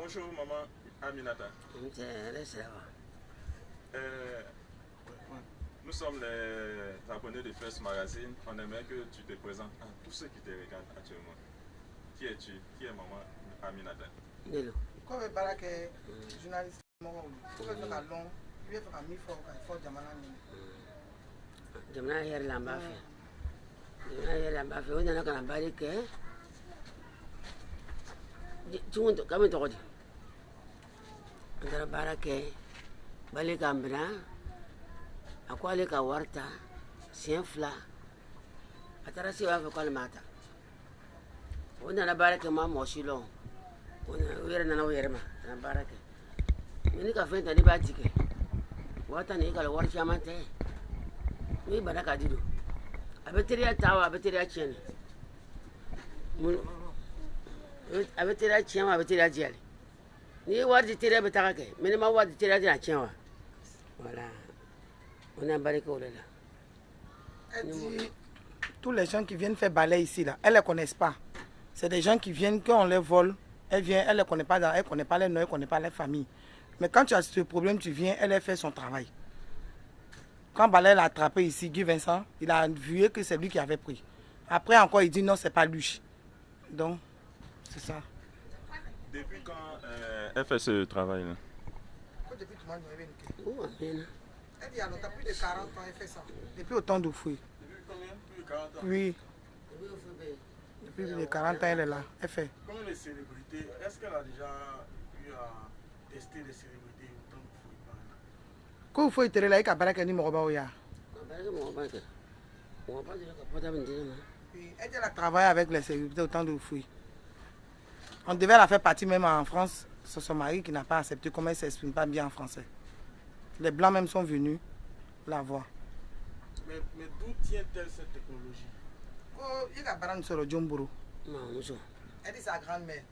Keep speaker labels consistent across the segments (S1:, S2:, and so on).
S1: Bonjour maman Aminata. Nous sommes les abonnés de First Magazine. On aimerait que tu te présentes à tous ceux qui te regardent actuellement. Qui es-tu? Qui est maman Aminata?
S2: Comme je parle que journaliste, je vais faire un long, je vais faire un mi-fort, il faut Jamana.
S3: Jamana hier la m'a fait. Jamana hier la m'a fait. On a quand même que tu montes comme tu dis. On a barake, balé cambra, à quoi les kawarta, sien fla. Atarasi va faire quoi le matin? On a barake maman aussi long. On a na oyerma, na barake. Ni ka fenta ni batike. Wata ni ka war chamate. Ni baraka dido. Abeteria tawa, abeteria chen. Abeteria chen, abeteria diali. Ni war di teria betake. Mais ma war di teria di chen wa. Voilà. On a barake au là.
S2: Elle dit tous les gens qui viennent faire balai ici là, elles ne les connaissent pas. C'est des gens qui viennent quand on les vole. Elle vient, elle ne connaît pas, elle connaît pas les noms, elle ne connaît pas les familles. Mais quand tu as ce problème, tu viens, elle a fait son travail. Quand Balai l'a attrapé ici, Guy Vincent, il a vu que c'est lui qui avait pris. Après encore, il dit non, c'est pas lui. Donc, c'est ça.
S1: Depuis quand elle fait ce travail-là?
S2: Depuis tout le monde, elle dit, il y a longtemps, plus de 40 ans, elle fait ça. Depuis autant de fouilles.
S1: Depuis combien? Plus de 40 ans?
S2: Oui. Depuis plus de 40 ans, elle est là. Elle fait.
S4: Comme les célébrités, est-ce qu'elle a déjà eu à tester les célébrités autant de fouilles?
S2: Quand il faut être là, il y a un barrage qui est elle a travaillé avec les célébrités autant de fouilles. On devait la faire partie même en France. C'est son mari qui n'a pas accepté, comme elle ne s'exprime pas bien en français. Les Blancs même sont venus la voir.
S4: Mais d'où tient-elle cette technologie?
S2: Il y a un barrage sur le Djomboro. Elle dit sa grand-mère.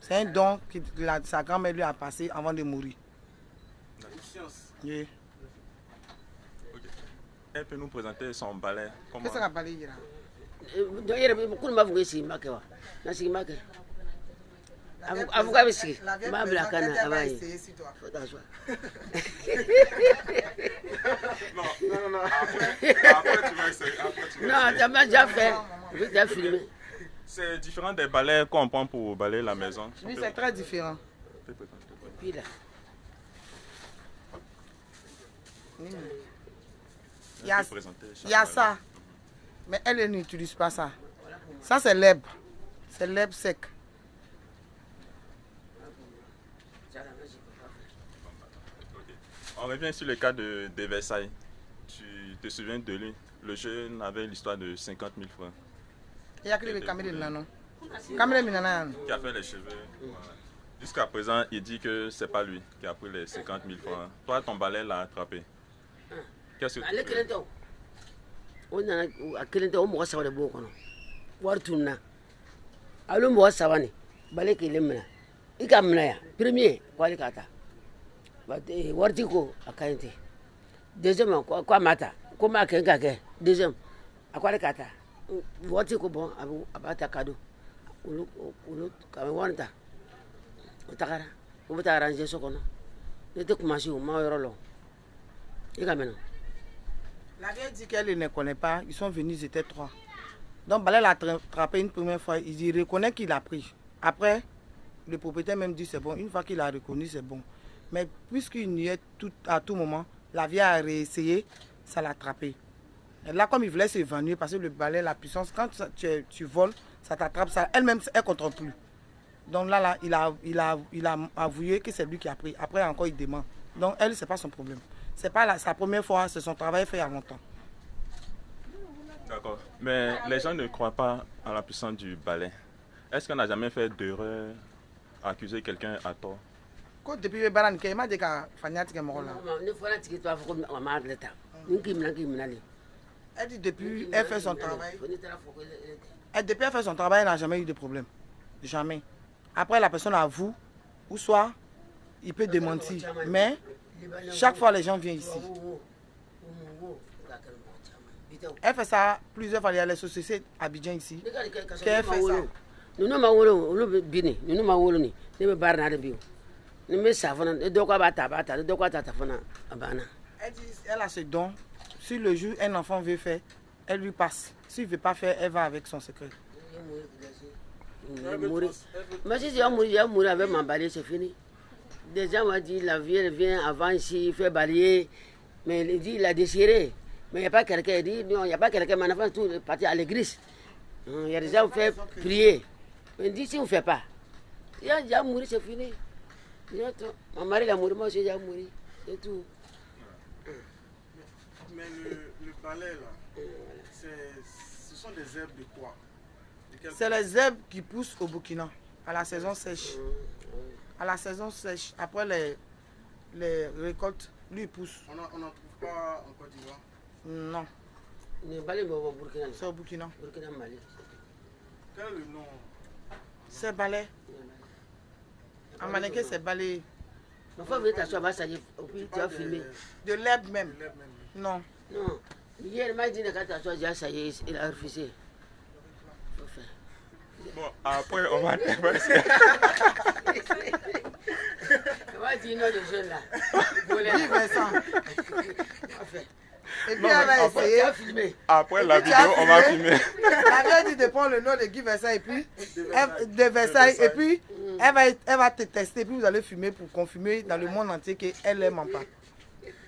S2: C'est un don que sa grand-mère lui a passé avant de mourir.
S4: Une science.
S2: Oui.
S1: Okay. Elle peut nous présenter son balai.
S2: Qu'est-ce qu'elle a balai hier?
S3: Avocat ici. Ma blacana avaye.
S1: Non. Après tu vas essayer.
S3: Non, tu m'as déjà fait. Je t'ai filmé.
S1: C'est différent des balais qu'on prend pour balayer la maison.
S2: Oui, c'est très différent.
S3: Puis là.
S2: Il y a ça. Mais elle n'utilise pas ça. Ça, c'est l'herbe. C'est l'herbe sec.
S1: On revient sur le cas de Versailles. Tu te souviens de lui? Le jeune avait l'histoire de 50 000 francs.
S2: Il y a que le caméra de Nano. Qui
S1: a fait les cheveux. Jusqu'à présent, il dit que c'est pas lui qui a pris les 50 000 francs. Toi, ton balai l'a attrapé. Qu'est-ce que tu fais?
S3: On a quelqu'un au moins ça va bon quand voir tourna. Alors moi ça va ni. Balai qui l'aime là. Il camna ya. Premier, quoi les kata. Wartiko akainte. Deuxième, quoi mata. Comment quelqu'un deuxième, à quoi les kata. Wartiko bon abata cadeau. Ulu quand wanta. Utakara. Ubuta arranger ce qu'on a. N'était commencé au maurolo. Il camena.
S2: La vieille dit qu'elle ne connaît pas. Ils sont venus, ils étaient 3. Donc, Balai l'a attrapé une première fois. Il reconnaît qu'il a pris. Après, le propriétaire même dit c'est bon. Une fois qu'il a reconnu, c'est bon. Mais puisqu'il n'y est à tout moment, la vieille a réessayé, ça l'a attrapé. Et là, comme il voulait s'évanouir, parce que le balai, la puissance, quand tu voles, ça t'attrape, ça, elle-même, elle ne contrôle plus. Donc là, il a avoué que c'est lui qui a pris. Après, encore, il demande. Donc, elle, ce n'est pas son problème. Ce n'est pas sa première fois, c'est son travail fait il y a longtemps.
S1: D'accord. Mais les gens ne croient pas à la puissance du balai. Est-ce qu'on n'a jamais fait d'erreur à accuser quelqu'un à tort?
S2: Depuis le baran, il m'a dit qu'il y a elle dit depuis elle fait son travail. Depuis elle fait son travail, elle n'a jamais eu de problème. Jamais. Après, la personne avoue, ou soit il peut démentir. Mais chaque fois, les gens viennent ici. Elle fait ça plusieurs fois. Il y a les sociétés Abidjan ici. Qu'elle fait ça.
S3: Nous ne m'avons bini, nous ne m'avons ni, ne me barna de bio. Ne me savons, ne doit pas tabata, ne doit pas tatafona, abana.
S2: Elle dit, elle a ce don. Si le jour un enfant veut faire, elle lui passe. S'il ne veut pas faire, elle va avec son secret.
S3: Mais si j'ai mourir avec ma balai, c'est fini. Des gens m'ont dit, la vie elle vient avant ici, il fait balayer. Mais il dit, il a déchiré. Mais il n'y a pas quelqu'un, il dit, non, il n'y a pas quelqu'un, mon enfant, tout est parti à l'église. Il y a des gens qui font prier. Mais il dit, si on ne fait pas, il a déjà mouru, c'est fini. Mon mari il a mouru, moi aussi j'ai mouru. C'est tout.
S4: Mais le balai là, ce sont des herbes de quoi?
S2: C'est les herbes qui poussent au Burkina, à la saison sèche. À la saison sèche, après les récoltes, lui il pousse.
S4: On n'en trouve pas en Côte d'Ivoire?
S2: Non,
S3: Le balai au Burkina.
S2: c'est au Burkina.
S3: Burkina Mali.
S4: Quel est le nom?
S2: C'est balai. En Malinké, c'est balai.
S3: Ma femme veut t'asseoir, ça y est, puis tu vas filmer.
S2: De l'herbe même.
S4: L'herbe même.
S2: Non.
S3: Non. Hier, il m'a dit que t'asseoir, déjà, ça y est, il a refusé. Faut faire.
S1: Bon, après, on va
S3: Il m'a dit non, de jeunes là.
S2: Guy Vincent.
S3: Parfait.
S2: Et puis
S1: Non,
S2: elle va
S1: mais
S3: Tu
S2: essayer.
S3: as filmé.
S1: après la
S2: Et puis, tu as
S1: vidéo, on va
S2: filmé.
S1: filmer.
S2: Elle avait dit de prendre le nom de Guy Versailles et puis de Versailles. Et puis elle va te tester. Et puis vous allez fumer pour confirmer dans le monde entier qu'elle aime pas.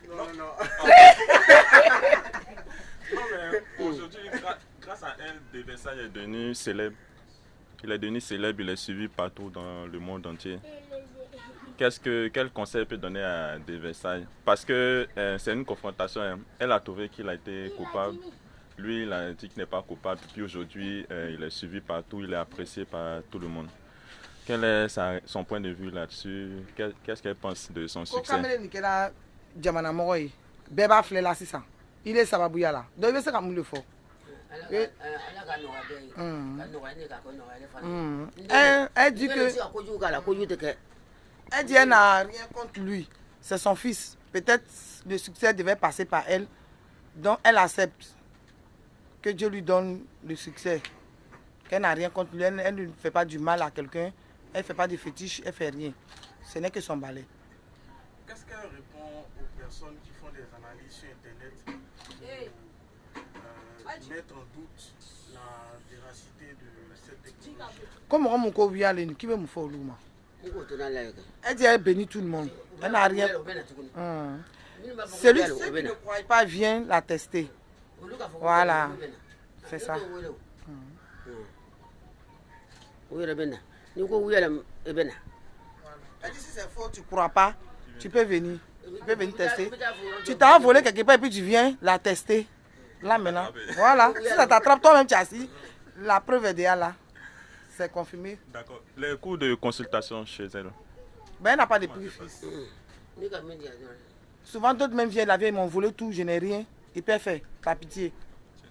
S4: Non.
S1: Non, mais aujourd'hui, grâce à elle, De Versailles est devenu célèbre. Il est devenu célèbre, il est suivi partout dans le monde entier. Quel conseil peut donner à De Versailles? Parce que c'est une confrontation. Hein. Elle a trouvé qu'il a été coupable. Lui, il a dit qu'il n'est pas coupable. Puis aujourd'hui, il est suivi partout, il est apprécié par tout le monde. Quel est son point de vue là-dessus? Qu'est-ce qu'elle pense de son succès?
S2: Beba Flela, c'est ça. Il est Sababouya là. Donc il veut se comme le faut. Elle dit que elle n'a rien contre lui. C'est son fils. Peut-être le succès devait passer par elle. Donc elle accepte que Dieu lui donne le succès. Qu'elle n'a rien contre lui. Elle ne fait pas du mal à quelqu'un. Elle ne fait pas de fétiche. Elle ne fait rien. Ce n'est que son balai.
S4: Qu'est-ce qu'elle répond aux personnes qui font des analyses sur Internet pour mettre en doute la véracité de cette technologie?
S2: Comme on dit, qui veut me faire l'ouma? Elle dit elle bénit tout le monde. Elle n'a rien. Celui qui ne croit pas vient la tester. Voilà. C'est ça. Elle dit si c'est faux, tu ne crois pas, tu peux venir. Tu peux venir tester. Tu t'as volé quelque part et puis tu viens la tester. Là maintenant. Voilà. Si ça t'attrape toi-même, tu es assis. La preuve est déjà là. C'est confirmé.
S1: D'accord. Les coûts de consultation chez elle?
S2: Ben, elle n'a pas de prix fixe. Souvent, d'autres même viennent la vie, ils m'ont volé tout, je n'ai rien. Ils peuvent faire, par pitié.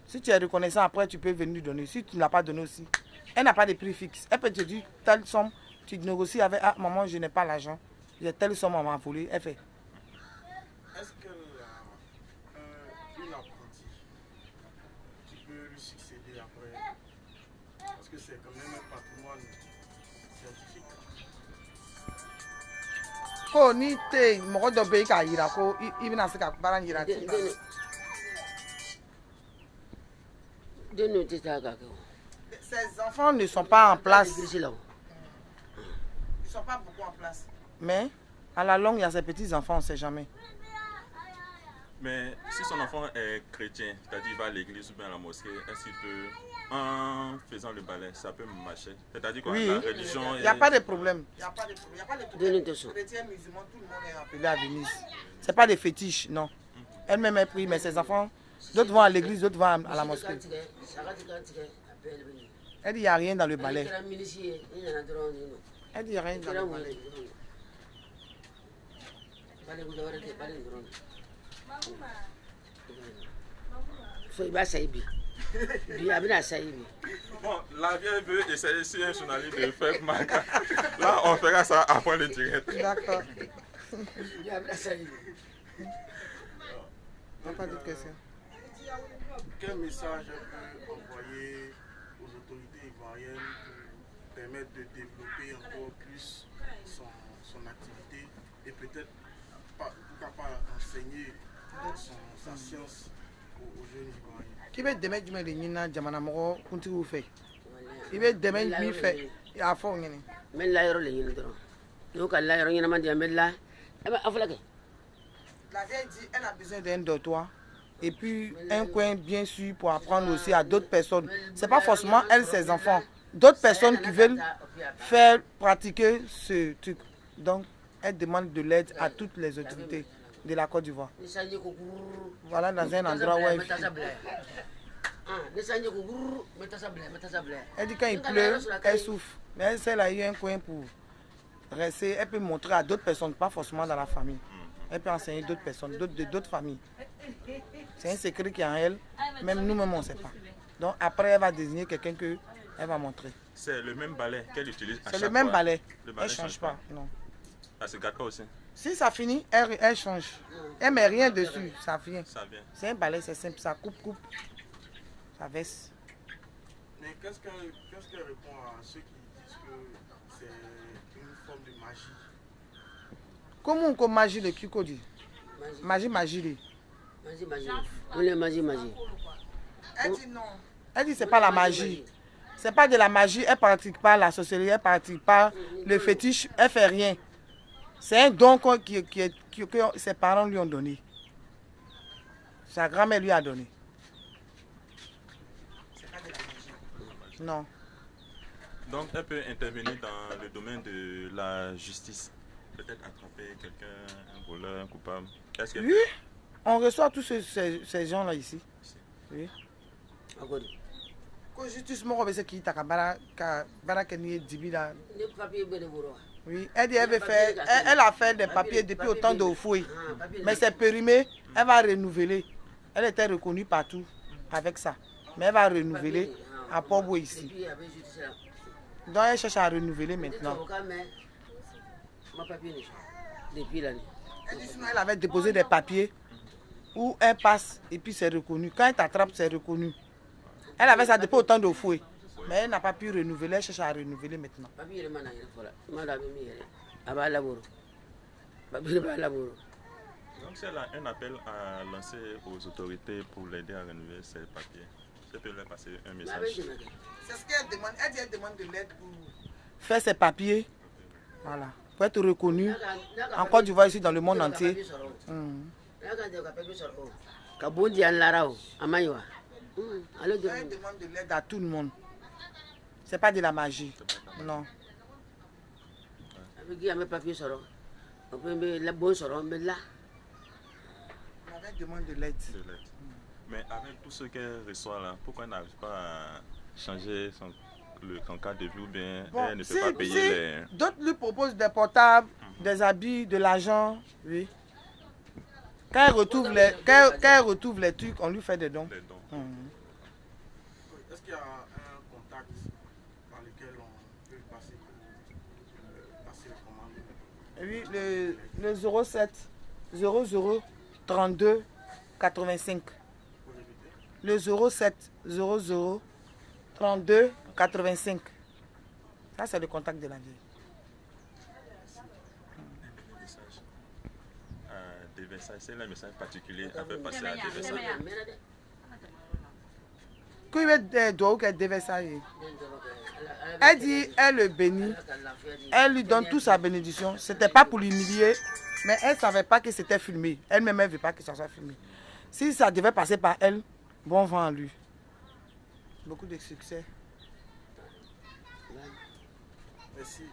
S2: Si tu es reconnaissant, après, tu peux venir donner. Si tu ne l'as pas donné aussi, elle n'a pas de prix fixe. Elle peut te dire, telle somme, tu négocies avec, ah, maman, je n'ai pas l'argent. J'ai telle somme, on m'a volé. Elle fait.
S4: Est-ce qu'elle a une apprentie qui peut lui succéder après? Parce que c'est quand même un patrimoine scientifique.
S2: Ko ni te mɔgɔ dɔ bɛ yen k'a yira ko i bɛna se ka baara in yira ten. Ces enfants ne sont pas en place. Ils ne sont pas beaucoup en place. Mais à la longue, il y a ces petits enfants, on ne sait jamais.
S1: Mais si son enfant est chrétien, c'est-à-dire il va à l'église ou bien à la mosquée, est-ce qu'il peut, en faisant le ballet, ça peut marcher? C'est-à-dire que
S2: oui,
S1: la religion...
S2: Il n'y a pas de problème. Il n'y a pas de problème. Chrétien, musulman, tout le monde est appelé à venir. Ce n'est pas des fétiches, non. Elle-même est prie, mais ses enfants, d'autres vont à l'église, d'autres vont à la mosquée. Elle dit qu'il n'y a rien dans le ballet. Elle dit qu'il n'y a rien dans le ballet.
S1: Bon, la vieille veut essayer sur un journaliste de faire Maga. Là, on fera ça après le direct.
S2: D'accord. Pas de question.
S4: Quel message peut envoyer aux autorités ivoiriennes pour permettre de développer encore plus son activité et peut-être, pourquoi pas enseigner sa science aux jeunes Ivoiriens.
S2: Qui veut demain du Médina, Jamanamoro, continue fait. Il veut demain du fait. Il a fond.
S3: Mais là, il y a un donc, là, il y a un là.
S2: La vieille dit elle a besoin d'un dortoir et puis un coin bien sûr pour apprendre aussi à d'autres personnes. C'est pas forcément elle, ses enfants. D'autres personnes qui veulent faire pratiquer ce truc. Donc, elle demande de l'aide à toutes les autorités de la Côte d'Ivoire. Voilà dans un endroit où elle vit. Elle dit quand il pleut, elle souffre. Mais elle sait là, il y a un coin pour rester. Elle peut montrer à d'autres personnes, pas forcément dans la famille. Elle peut enseigner d'autres personnes, d'autres familles. C'est un secret qui est en elle. Même nous-mêmes, on ne sait pas. Donc après, elle va désigner quelqu'un qu'elle va montrer.
S1: C'est le même balai qu'elle utilise à chaque fois.
S2: C'est le même balai.
S1: Le balai
S2: Elle ne change pas. Non.
S1: Ça ne se gâte pas aussi.
S2: Si ça finit, elle change. Elle ne met rien dessus, ça vient.
S1: Ça vient.
S2: C'est un balai, c'est simple. Ça coupe. Ça verse.
S4: Mais qu'est-ce qu'elle répond à ceux qui disent que c'est une forme de magie?
S2: Comment on magie le Kiko dit? Magie.
S3: Magie.
S2: Elle dit non. Elle dit c'est pas la magie. C'est pas de la magie. Elle pratique pas la sorcellerie. Elle pratique pas le fétiche. Elle fait rien. C'est un don que ses parents lui ont donné. Sa grand-mère lui a donné. C'est pas de la magie. Non.
S1: Donc elle peut intervenir dans le domaine de la justice. Peut-être attraper quelqu'un, un voleur, un coupable. Qu'est-ce qu'elle
S2: Oui, on reçoit tous ces gens-là ici. Oui. Quand justice m'a dit qu'il t'a oui, elle dit elle a fait des papiers depuis autant de fouilles. Mais c'est périmé, elle va renouveler. Elle était reconnue partout avec ça. Mais elle va renouveler à Port-Boué ici. Donc elle cherche à renouveler maintenant. Elle avait déposé des papiers où elle passe et puis c'est reconnu. Quand elle t'attrape, c'est reconnu. Elle avait ça depuis autant de fouilles. Mais elle n'a pas pu renouveler, elle cherche à renouveler maintenant.
S1: Donc c'est là un appel à lancer aux autorités pour l'aider à renouveler ses papiers. Je peux leur passer un message.
S2: C'est ce qu'elle demande. Elle dit qu'elle demande de l'aide pour faire ses papiers. Voilà. Pour être reconnue en Côte d'Ivoire ici dans le monde entier. Elle demande de l'aide à tout le monde. C'est pas de la magie. Non. Elle demande de l'aide.
S1: Mais avec tout ce qu'elle reçoit là, pourquoi elle n'arrive pas à changer son cas de vie ou bien bon, elle ne peut pas payer les...
S2: D'autres lui proposent des portables, des habits, de l'argent, oui. Quand elle retrouve les trucs, on lui fait des dons.
S4: Est-ce qu'il y a un contact par lequel on peut passer le commande?
S2: Oui, le 07 00 32 85. Le 07 00 32 85. Ça, c'est le contact de la vieille.
S1: Des messages, c'est un message particulier à faire passer à des messages.
S2: Elle dit, elle le bénit, elle lui donne toute sa bénédiction. C'était pas pour l'humilier, mais elle ne savait pas que c'était filmé. Elle-même, elle ne veut pas que ça soit filmé. Si ça devait passer par elle, bon vent à lui. Beaucoup de succès.
S4: Merci.